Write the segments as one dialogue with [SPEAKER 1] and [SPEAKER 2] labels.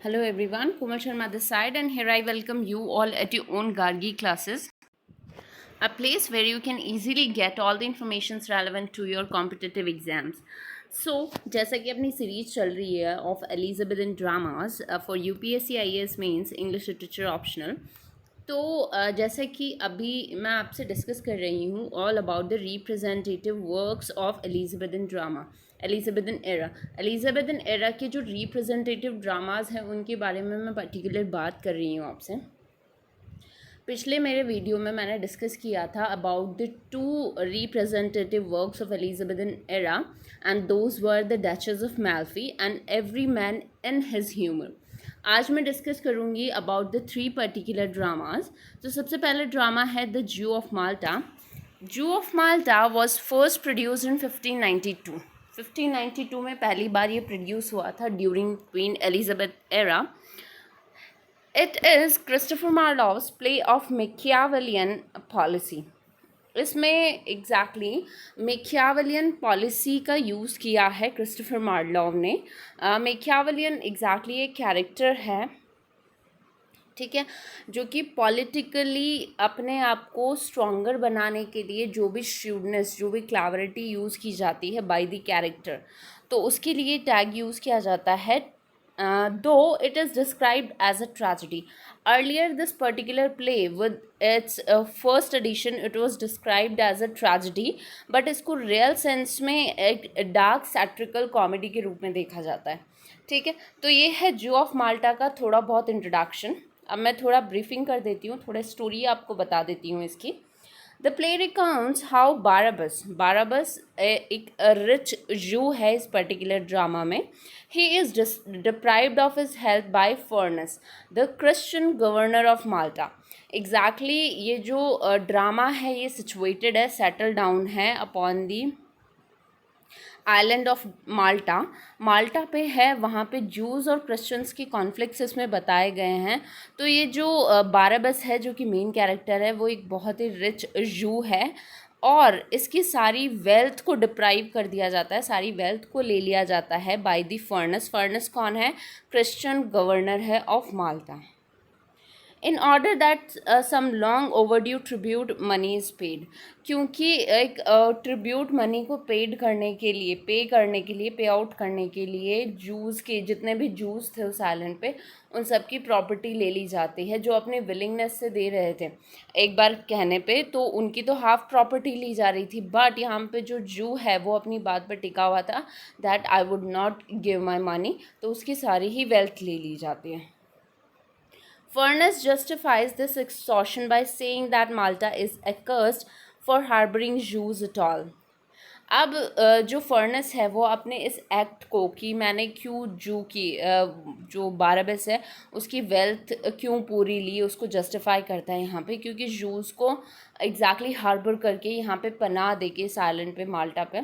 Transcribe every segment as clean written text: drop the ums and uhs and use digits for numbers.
[SPEAKER 1] Hello everyone, Kumar Sharma this side, and here I welcome you all at your own Gargi classes, a place where you can easily get all the informations relevant to your competitive exams. So जैसा कि अपनी series चल रही है of Elizabethan dramas for UPSC IAS mains English literature optional, तो जैसे कि अभी मैं आपसे डिस्कस कर रही हूँ all about the representative works of Elizabethan drama, Elizabethan era के जो रिप्रेजेंटेटिव ड्रामाज हैं उनके बारे में मैं पर्टिकुलर बात कर रही हूँ आपसे। पिछले मेरे वीडियो में मैंने डिस्कस किया था about the two representative works of Elizabethan era and those were the Duchess of Malfi and every man in his humour. आज मैं डिस्कस करूँगी about the three particular dramas. तो सबसे पहला ड्रामा है the zoo of Malta. Jew of Malta was first produced in 1592। 1592 में पहली बार ये प्रोड्यूस हुआ था during Queen Elizabeth era. It is Christopher Marlowe's play of Machiavellian policy. इसमें एग्जैक्टली मैकियावेलियन पॉलिसी का यूज़ किया है क्रिस्टोफर मार्लोव ने। मैकियावेलियन एग्जैक्टली एक कैरेक्टर है, ठीक है, जो कि पॉलिटिकली अपने आप को स्ट्रॉन्गर बनाने के लिए जो भी श्रूडनेस, जो भी क्लैवरिटी यूज़ की जाती है बाय द कैरेक्टर, तो उसके लिए टैग यूज़ किया जाता है। Though it is described as a tragedy. Earlier, this particular play, with its first edition, it was described as a tragedy, but इसको real sense में एक dark satirical comedy के रूप में देखा जाता है, ठीक है। तो ये है जू ऑफ माल्टा का थोड़ा बहुत इंट्रोडक्शन। अब मैं थोड़ा ब्रीफिंग कर देती हूँ, थोड़ा स्टोरी आपको बता देती हूँ इसकी। The play recounts how Barabas एक रिच जू है इस पर्टिकुलर ड्रामा में। He is deprived of his health by Ferneze, the Christian governor of Malta. Exactly ये जो ड्रामा है ये सिचुएटेड है, सेटल डाउन है upon the island of Malta. Malta पे है, वहाँ पे जूज़ और क्रिश्चियंस की कॉन्फ्लिक्ट्स इसमें बताए गए हैं। तो ये जो बाराबस है जो कि मेन कैरेक्टर है, वो एक बहुत ही रिच जू है और इसकी सारी वेल्थ को डिप्राइव कर दिया जाता है, सारी वेल्थ को ले लिया जाता है बाय दी फर्नस। फर्नस कौन है? क्रिश्चियन गवर्नर है of Malta. In order that some long overdue tribute money is paid, क्योंकि एक ट्रिब्यूट मनी को पे करने के लिए पे आउट करने के लिए जूस के जितने भी जूस थे उस आइलैंड पे, उन सब की प्रॉपर्टी ले ली जाती है जो अपने विलिंगनेस से दे रहे थे एक बार कहने पे। तो उनकी तो हाफ प्रॉपर्टी ली जा रही थी, बट यहाँ पे जो जू है वो अपनी बात पर टिका हुआ था that I would not give my money, तो उसकी सारी ही वेल्थ ले ली जाती है। Furness justifies this extortion by saying that Malta is accursed for harboring Jews at all. अब जो फर्नस है वो अपने इस एक्ट को कि मैंने क्यों जू की जो बाराबस है उसकी वेल्थ क्यों पूरी ली, उसको जस्टिफाई करता है यहाँ पे, क्योंकि जूस को एग्जैक्टली हार्बर करके यहाँ पे पनाह दे के इस आइलैंड पे माल्टा पे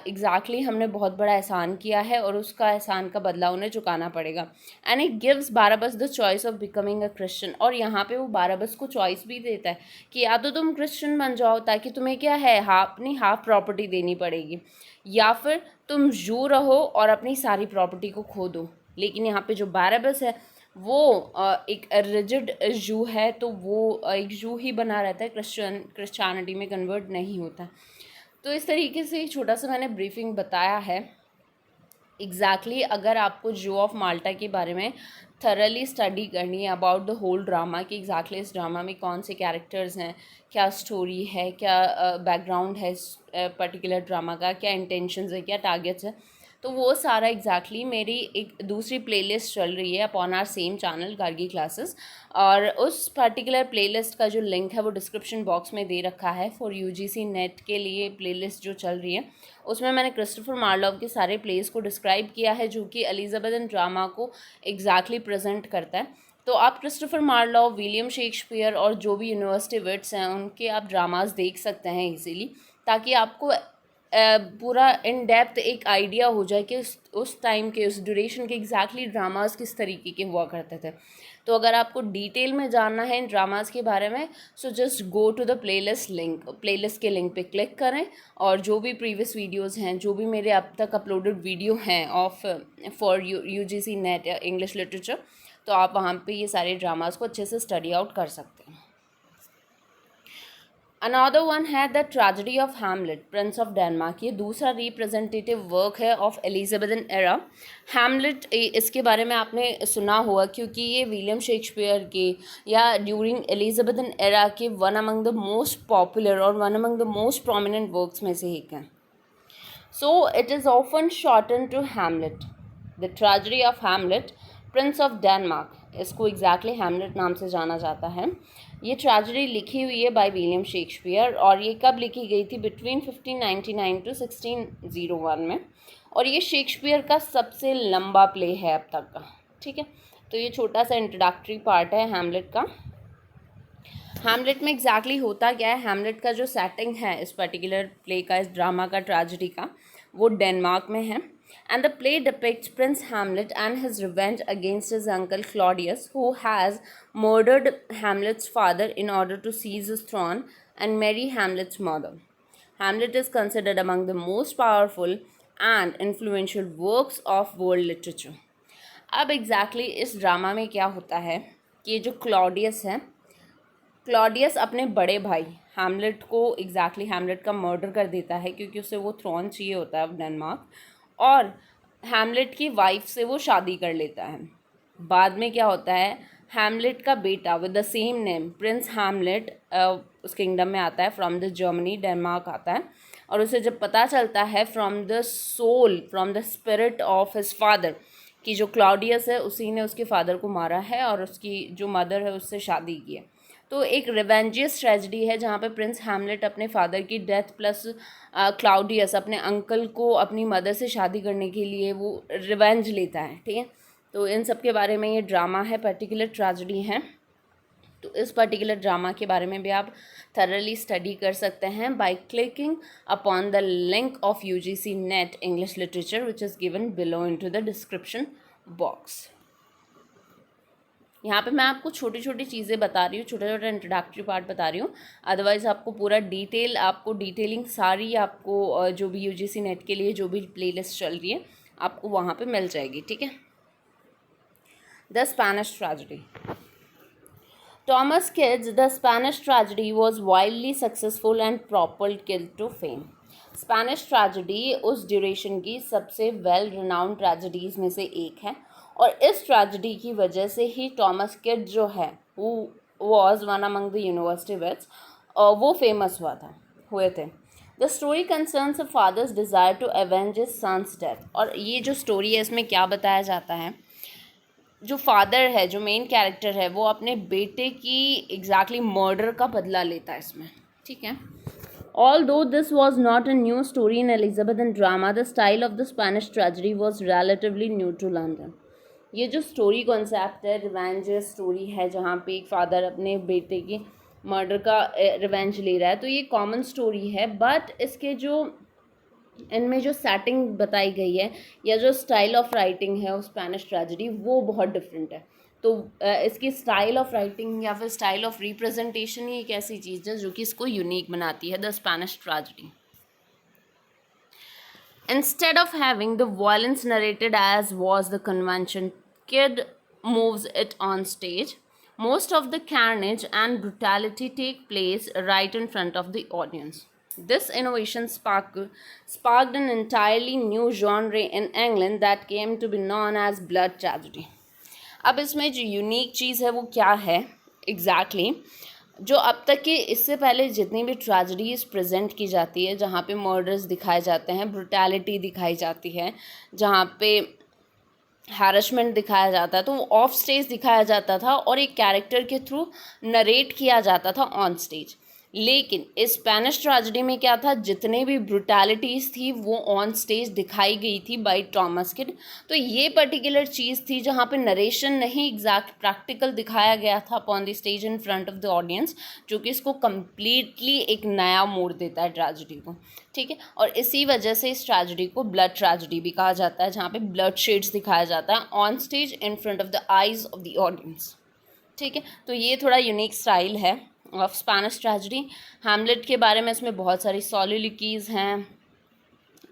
[SPEAKER 1] एग्जैक्टली हमने बहुत बड़ा एहसान किया है और उसका एहसान का बदला उन्हें चुकाना पड़ेगा। And it gives Barabas the choice of becoming a Christian, और यहाँ पे वो बाराबस को चॉइस भी देता है कि या तो तुम क्रिश्चियन बन जाओ ताकि तुम्हें क्या है अपनी हाफ प्रॉपर्टी देनी पड़ेगी, या फिर तुम जू रहो और अपनी सारी प्रॉपर्टी को खो दो। लेकिन यहाँ पे जो बाराबस है वो एक रिजिड जू है, तो वो एक जू ही बना रहता है, क्रिश्चियनिटी में कन्वर्ट नहीं होता। तो इस तरीके से छोटा सा मैंने ब्रीफिंग बताया है। एग्जैक्टली अगर आपको जू ऑफ माल्टा के बारे में थरली स्टडी करनी है अबाउट द होल ड्रामा कि एग्जैक्टली इस ड्रामा में कौन से कैरेक्टर्स हैं, क्या स्टोरी है, क्या बैकग्राउंड है इस पर्टिकुलर ड्रामा का, क्या इंटेंशंस है, क्या टारगेट्स है, तो वो सारा एग्जैक्टली मेरी एक दूसरी प्लेलिस्ट चल रही है upon our same channel Gargi classes, और उस पर्टिकुलर प्लेलिस्ट का जो लिंक है वो डिस्क्रिप्शन बॉक्स में दे रखा है। फॉर यूजीसी नेट के लिए प्लेलिस्ट जो चल रही है उसमें मैंने क्रिस्टोफर मार्लोव के सारे प्लेस को डिस्क्राइब किया है जो कि एलिजाबेथन ड्रामा को एग्जैक्टली प्रेजेंट करता है। तो आप क्रिस्टोफर मार्लोव, विलियम शेक्सपियर और जो भी यूनिवर्सिटी विट्स हैं उनके आप ड्रामाज देख सकते हैं इजीली, ताकि आपको पूरा इन डेप्थ एक आइडिया हो जाए कि उस टाइम के उस ड्यूरेशन के एग्जैक्टली ड्रामास किस तरीके के हुआ करते थे। तो अगर आपको डिटेल में जानना है इन ड्रामास के बारे में, so just go to the playlist के लिंक पे क्लिक करें, और जो भी प्रीवियस वीडियोस हैं, जो भी मेरे अब तक अपलोडेड वीडियो हैं of for UGC net English literature, तो आप वहाँ पे ये सारे ड्रामास को अच्छे से स्टडी आउट कर सकते हैं। अनदर वन है the tragedy of Hamlet prince of Denmark. ये दूसरा रिप्रेजेंटेटिव वर्क है ऑफ एलिजाबेथन एरा। हैमलेट, इसके बारे में आपने सुना होगा क्योंकि ये विलियम शेक्सपियर के या ड्यूरिंग एलिजाबेथन एरा के one among the most popular और one among the most prominent works में से एक है। So it is often shorten to Hamlet. The tragedy of Hamlet prince of Denmark, इसको एग्जैक्टली हैमलेट नाम से जाना जाता है। ये ट्रेजेडी लिखी हुई है बाय विलियम शेक्सपियर, और ये कब लिखी गई थी? बिटवीन 1599 टू 1601 में, और ये शेक्सपियर का सबसे लंबा प्ले है अब तक का। ठीक है, तो ये छोटा सा इंट्रोडक्टरी पार्ट है हैमलेट का। हैमलेट में एग्जैक्टली होता क्या है? हैमलेट का जो सेटिंग है इस पर्टिकुलर प्ले का, इस ड्रामा का, ट्रेजेडी का, वो डेनमार्क में है। And the play depicts Prince Hamlet and his revenge against his uncle Claudius, who has murdered Hamlet's father in order to seize his throne and marry Hamlet's mother. Hamlet is considered among the most powerful and influential works of world literature. अब exactly इस drama में क्या होता है कि ये जो Claudius है, क्लॉडियस अपने बड़े भाई हैमलेट को एग्जैक्टली हैमलेट का मर्डर कर देता है क्योंकि उसे वो थ्रोन चाहिए होता है डेनमार्क, और हैमलेट की वाइफ से वो शादी कर लेता है। बाद में क्या होता है, हैमलेट का बेटा with the same name Prince Hamlet उस किंगडम में आता है, फ्रॉम द जर्मनी, डेनमार्क आता है, और उसे जब पता चलता है from the soul, from the spirit of his father कि जो क्लॉडियस है उसी ने उसके फादर को मारा है और उसकी जो मदर है उससे शादी की है। तो एक रिवेंजियस ट्रेजेडी है जहाँ पे प्रिंस हैमलेट अपने फादर की डेथ प्लस क्लाउडियस अपने अंकल को अपनी मदर से शादी करने के लिए वो रिवेंज लेता है। ठीक है, तो इन सब के बारे में ये ड्रामा है, पर्टिकुलर ट्रेजेडी है। तो इस पर्टिकुलर ड्रामा के बारे में भी आप थरली स्टडी कर सकते हैं by clicking upon the link of UGC net English literature which is given below into the description box. यहाँ पे मैं आपको छोटी छोटी चीज़ें बता रही हूँ, छोटा छोटा इंट्रोडक्टरी पार्ट बता रही हूँ, अदरवाइज़ आपको पूरा आपको डिटेलिंग सारी आपको जो भी यूजीसी नेट के लिए जो भी प्लेलिस्ट चल रही है आपको वहाँ पे मिल जाएगी। ठीक है, the Spanish tragedy. Thomas Kidd's The Spanish Tragedy was wildly successful and propelled Kidd to fame. Spanish tragedy उस ड्यूरेशन की सबसे वेल रिनाउंड ट्रेजेडीज़ में से एक है, और इस ट्रेजेडी की वजह से ही टॉमस किड जो है वो was one among the university wits, वो फेमस हुए थे। The story concerns a father's desire to avenge his son's death. और ये जो स्टोरी है इसमें क्या बताया जाता है, जो फादर है, जो मेन कैरेक्टर है, वो अपने बेटे की एग्जैक्टली मर्डर का बदला लेता है इसमें। ठीक है, Although this was not a new story in Elizabethan drama, the style of the Spanish tragedy was relatively new to London. ये जो स्टोरी कॉन्सेप्ट है, रिवेंज स्टोरी है जहाँ पे एक फादर अपने बेटे की मर्डर का रिवेंज ले रहा है, तो ये कॉमन स्टोरी है, बट इसके जो इनमें जो सेटिंग बताई गई है या जो स्टाइल ऑफ राइटिंग है उस स्पेनिश ट्रेजेडी वो बहुत डिफरेंट है। तो इसकी स्टाइल ऑफ राइटिंग या फिर स्टाइल ऑफ रिप्रेजेंटेशन ही एक ऐसी चीज़ है जो कि इसको यूनिक बनाती है, the Spanish tragedy. Instead of having the violence narrated as was the convention, Kidd moves it on stage. Most of the carnage and brutality take place right in front of the audience. This innovation sparked an entirely new genre in England that came to be known as blood tragedy. अब इसमें जो unique चीज़ है वो क्या है exactly जो अब तक के इससे पहले जितनी भी ट्रेजेडीज़ प्रेजेंट की जाती है, जहाँ पे मर्डर्स दिखाए जाते हैं, ब्रुटैलिटी दिखाई जाती है, जहाँ पे हैरेसमेंट दिखाया जाता है, तो वो ऑफ स्टेज दिखाया जाता था और एक कैरेक्टर के थ्रू नरेट किया जाता था ऑन स्टेज। लेकिन इस स्पेनिश ट्रेजेडी में क्या था, जितने भी ब्रुटैलिटीज़ थी वो ऑन स्टेज दिखाई गई थी बाय थॉमस किड। तो ये पर्टिकुलर चीज़ थी जहाँ पे नरेशन नहीं एग्जैक्ट प्रैक्टिकल दिखाया गया था upon the stage in front of the audience, जो कि इसको कम्प्लीटली एक नया मोड़ देता है ट्रेजेडी को, ठीक है। और इसी वजह से इस ट्रेजेडी को ब्लड ट्रेजेडी भी कहा जाता है, जहाँ पे ब्लड शेड्स दिखाया जाता है on stage in front of the eyes of the audience, ठीक है। तो ये थोड़ा यूनिक स्टाइल है ऑफ स्पेनिश ट्रेजेडी। हैमलेट के बारे में इसमें बहुत सारी सॉलिलोक्वीज हैं,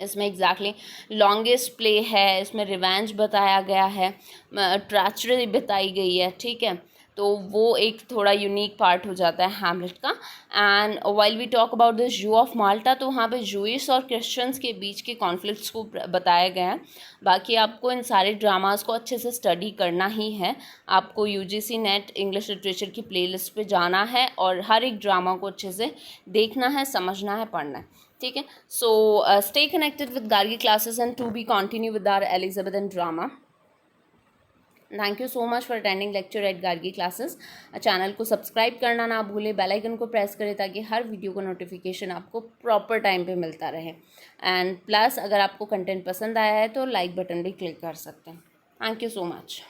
[SPEAKER 1] इसमें एग्जैक्टली लॉन्गेस्ट प्ले है, इसमें रिवेंज बताया गया है, ट्रेचरी बताई गई है, ठीक है। तो वो एक थोड़ा यूनिक पार्ट हो जाता है हैमलेट का। And while we talk about this Jew of Malta, तो वहाँ पे जूइश और क्रिश्चियंस के बीच के कॉन्फ्लिक्ट्स को बताया गया है। बाकी आपको इन सारे ड्रामास को अच्छे से स्टडी करना ही है, आपको यूजीसी नेट इंग्लिश लिटरेचर की प्लेलिस्ट पे जाना है और हर एक ड्रामा को अच्छे से देखना है, समझना है, पढ़ना है, ठीक है। So stay connected with Gargi classes and to be continue with our Elizabethan drama. Thank you so much for attending lecture at Gargi classes. Channel को सब्सक्राइब करना ना भूलें, बेल आइकन को प्रेस करें ताकि हर वीडियो का नोटिफिकेशन आपको प्रॉपर टाइम पे मिलता रहे। एंड प्लस अगर आपको कंटेंट पसंद आया है तो लाइक बटन भी क्लिक कर सकते हैं। Thank you so much.